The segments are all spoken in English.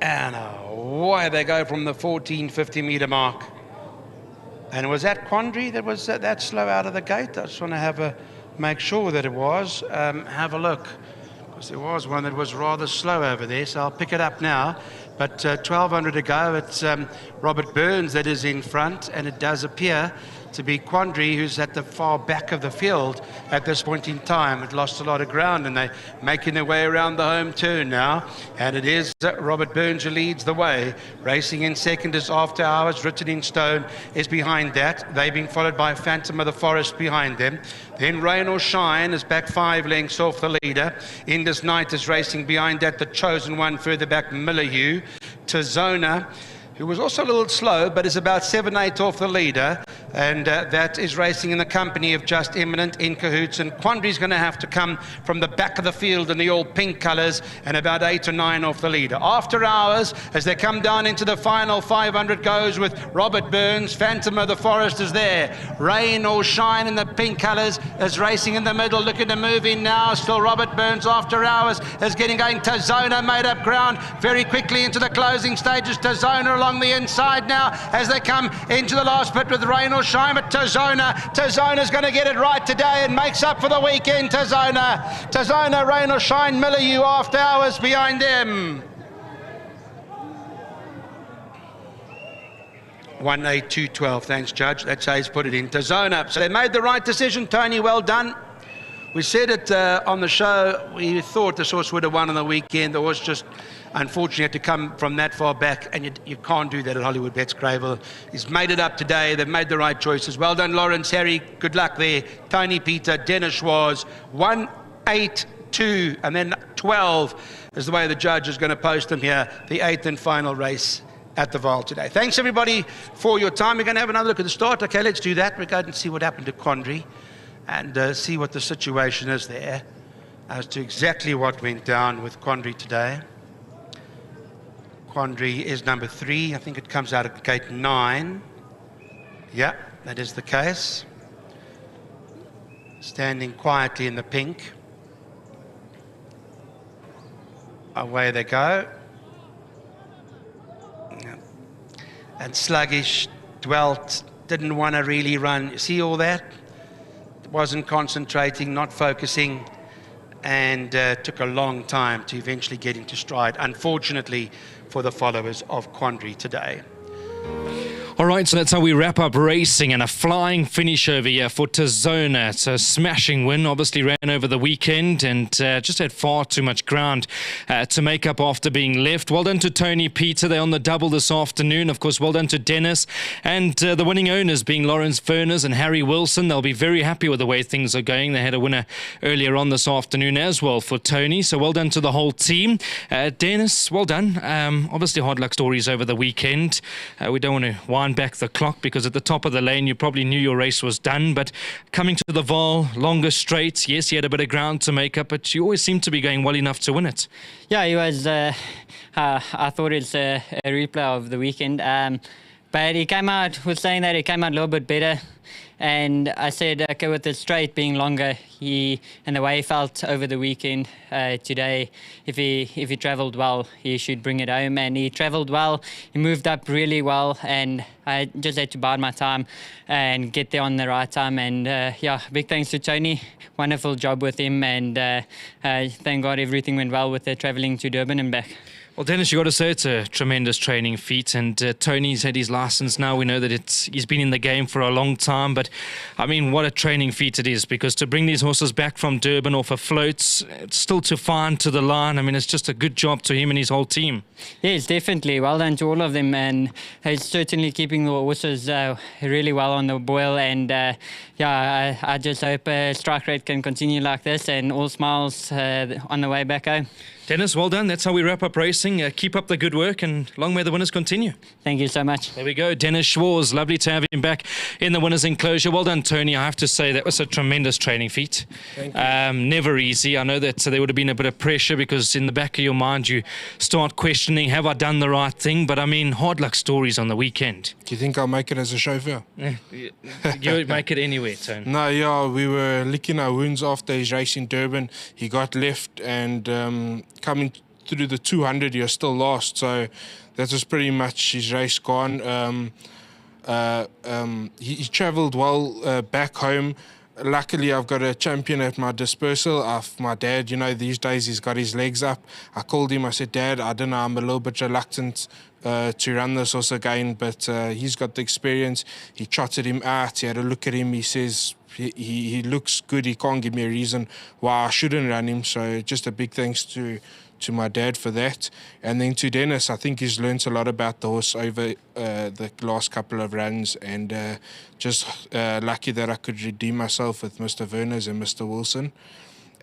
And away they go from the 1450 meter mark. And was that Quandary that was that slow out of the gate? I just want to make sure that it was. Have a look, because there was one that was rather slow over there, so I'll pick it up now. But 1200 to go, it's Robert Burns that is in front, and it does appear to be Quandary who's at the far back of the field at this point in time. It lost a lot of ground, and they're making their way around the home turn now, and it is Robert Burns who leads the way. Racing in second is After Hours. Written in Stone is behind that. They've been followed by Phantom of the Forest behind them. Then Rain or Shine is back 5 lengths off the leader. Indus Night is racing behind that. The Chosen One further back, Millahue. Tizona, who was also a little slow, but is about 7-8 off the leader, and that is racing in the company of Just Imminent, In Cahoots, and Quandary's going to have to come from the back of the field in the all pink colours, and about 8 or 9 off the leader. After Hours, as they come down into the final 500, goes with Robert Burns. Phantom of the Forest is there. Rain or Shine in the pink colours is racing in the middle, looking to move in now. Still Robert Burns. After Hours is getting going. Tizona made up ground very quickly into the closing stages. Tizona along the inside now as they come into the last bit with Rain or Shine. But Tizona's going to get it right today and makes up for the weekend. Tizona, Rain or Shine, Millahue After Hours behind them. 1:8:2:12. Thanks, Judge. That's how he's put it in. Tizona. So they made the right decision, Tony. Well done. We said it on the show. We thought this horse would have won on the weekend. The horse just unfortunately had to come from that far back, and you can't do that at Hollywood Betts-Gravel. He's made it up today. They've made the right choices. Well done, Lawrence, Harry. Good luck there. Tony, Peter, Dennis Schwarz. 1:8:2, and then 12 is the way the judge is going to post them here. The 8th and final race at the VAAL today. Thanks, everybody, for your time. We're going to have another look at the start. Okay, let's do that. We're going to see what happened to Quandary and see what the situation is there as to exactly what went down with Quandary today. Quandary is number 3. I think it comes out at gate 9. Yeah, that is the case. Standing quietly in the pink. Away they go. And Sluggish dwelt, didn't want to really run. You see all that? Wasn't concentrating, not focusing, and took a long time to eventually get into stride, unfortunately for the followers of Quandary today. All right, so that's how we wrap up racing, and a flying finish over here for Tizona. It's a smashing win, obviously ran over the weekend and just had far too much ground to make up after being left. Well done to Tony, Peter. They're on the double this afternoon. Of course, well done to Dennis and the winning owners being Lawrence Furness and Harry Wilson. They'll be very happy with the way things are going. They had a winner earlier on this afternoon as well for Tony, so well done to the whole team. Dennis, well done. Obviously hard luck stories over the weekend. We don't want to wind back the clock, because at the top of the lane you probably knew your race was done, but coming to the VAAL, longer straight, yes, he had a bit of ground to make up, but you always seem to be going well enough to win it. Yeah, he was. I thought it's a replay of the weekend, but he came out with saying that he came out a little bit better. And I said, okay, with the straight being longer, and the way he felt over the weekend today, if he travelled well, he should bring it home. And he travelled well, he moved up really well, and I just had to bide my time and get there on the right time. And yeah, big thanks to Tony. Wonderful job with him, and thank God everything went well with the travelling to Durban and back. Well, Dennis, you got to say it's a tremendous training feat, and Tony's had his license now. We know that he's been in the game for a long time, but I mean, what a training feat it is, because to bring these horses back from Durban off a float, it's still to find to the line. I mean, it's just a good job to him and his whole team. Yes, definitely. Well done to all of them, and he's certainly keeping the horses really well on the boil. And yeah, I just hope strike rate can continue like this, and all smiles on the way back home. Dennis, well done. That's how we wrap up racing. Keep up the good work, and long may the winners continue. Thank you so much. There we go. Dennis Schwarz, lovely to have him back in the winners' enclosure. Well done, Tony. I have to say that was a tremendous training feat. Thank you. Never easy. I know that there would have been a bit of pressure, because in the back of your mind you start questioning, have I done the right thing? But I mean, hard luck stories on the weekend. Do you think I'll make it as a chauffeur? You would make it anywhere, Tony. No, yeah, we were licking our wounds after his race in Durban. He got left, and coming through the 200, you're still last. So that was pretty much his race gone. He travelled well back home. Luckily, I've got a champion at my dispersal. My dad, these days he's got his legs up. I called him, I said, Dad, I don't know, I'm a little bit reluctant to run this horse again, but he's got the experience. He trotted him out, he had a look at him, he says, he looks good, he can't give me a reason why I shouldn't run him. So just a big thanks to my dad for that. And then to Dennis, I think he's learnt a lot about the horse over the last couple of runs, and just lucky that I could redeem myself with Mr. Verners and Mr. Wilson.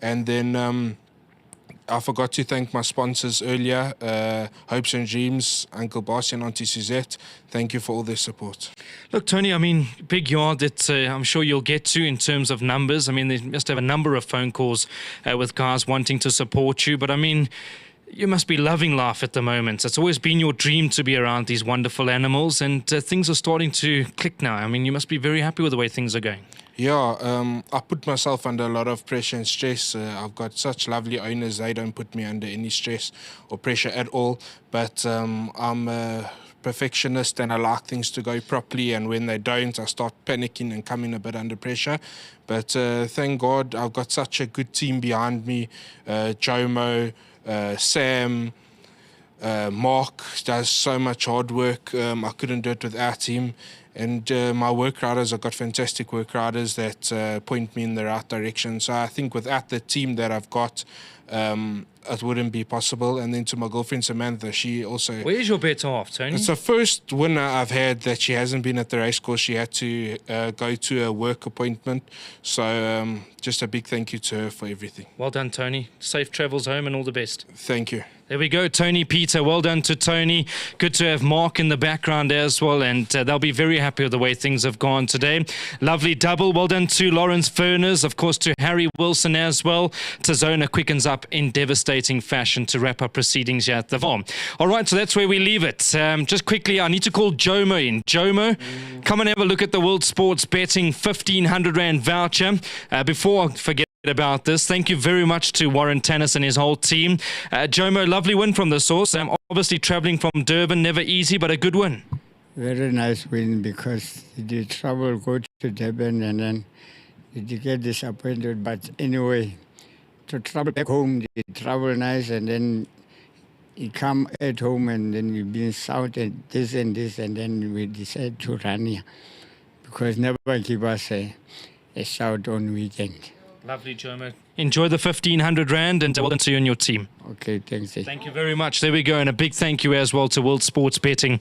And then I forgot to thank my sponsors earlier, Hopes and Dreams, Uncle Bossy and Auntie Suzette. Thank you for all their support. Look, Tony, I mean, big yard that I'm sure you'll get to in terms of numbers. I mean, they must have a number of phone calls with guys wanting to support you. But, I mean, you must be loving life at the moment. It's always been your dream to be around these wonderful animals, and things are starting to click now. I mean, you must be very happy with the way things are going. Yeah, I put myself under a lot of pressure and stress. I've got such lovely owners. They don't put me under any stress or pressure at all. But I'm a perfectionist and I like things to go properly. And when they don't, I start panicking and coming a bit under pressure. But thank God I've got such a good team behind me. Jomo, Sam, Mark does so much hard work. I couldn't do it without him. And my work riders, I've got fantastic work riders that point me in the right direction. So I think without the team that I've got, it wouldn't be possible. And then to my girlfriend Samantha, she also... Where's your better half, Tony? It's the first winner I've had that she hasn't been at the race course. She had to go to a work appointment. So just a big thank you to her for everything. Well done, Tony. Safe travels home and all the best. Thank you. There we go, Tony Peter. Well done to Tony. Good to have Mark in the background as well, and they'll be very happy with the way things have gone today. Lovely double. Well done to Lawrence Furners, of course, to Harry Wilson as well. Tizona quickens up in devastating fashion to wrap up proceedings here at the VAAL. All right, so that's where we leave it. Just quickly, I need to call Jomo in. Jomo, come and have a look at the World Sports Betting 1,500 Rand voucher. Before I forget about this, thank you very much to Warren Tannis and his whole team. Jomo, lovely win from the source. Obviously travelling from Durban, never easy, but a good win. Very nice win, because the travel go to Durban and then you get disappointed. But anyway, to travel back home, you travel nice, and then you come at home and then you've been south and this, and then we decide to run here, because never give us a shout on weekend. Lovely, Jomo. Enjoy the 1,500 Rand, and well done to you and your team. Okay, thanks. Thank you very much. There we go. And a big thank you as well to World Sports Betting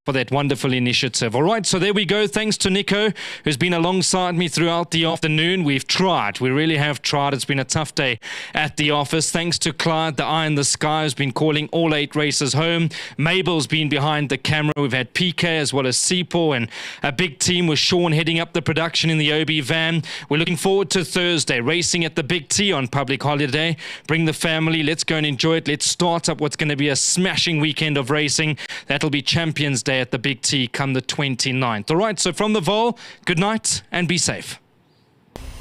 for that wonderful initiative. All right, so there we go. Thanks to Nico, who's been alongside me throughout the afternoon. We've tried. We really have tried. It's been a tough day at the office. Thanks to Clyde, the eye in the sky, who's been calling all 8 races home. Mabel's been behind the camera. We've had PK as well as Sipo, and a big team with Sean heading up the production in the OB van. We're looking forward to Thursday, racing at the Big T on public holiday. Bring the family. Let's go and enjoy it. Let's start up what's going to be a smashing weekend of racing. That'll be Champions Day at the Big T come the 29th. All right, so from the VAAL, good night and be safe.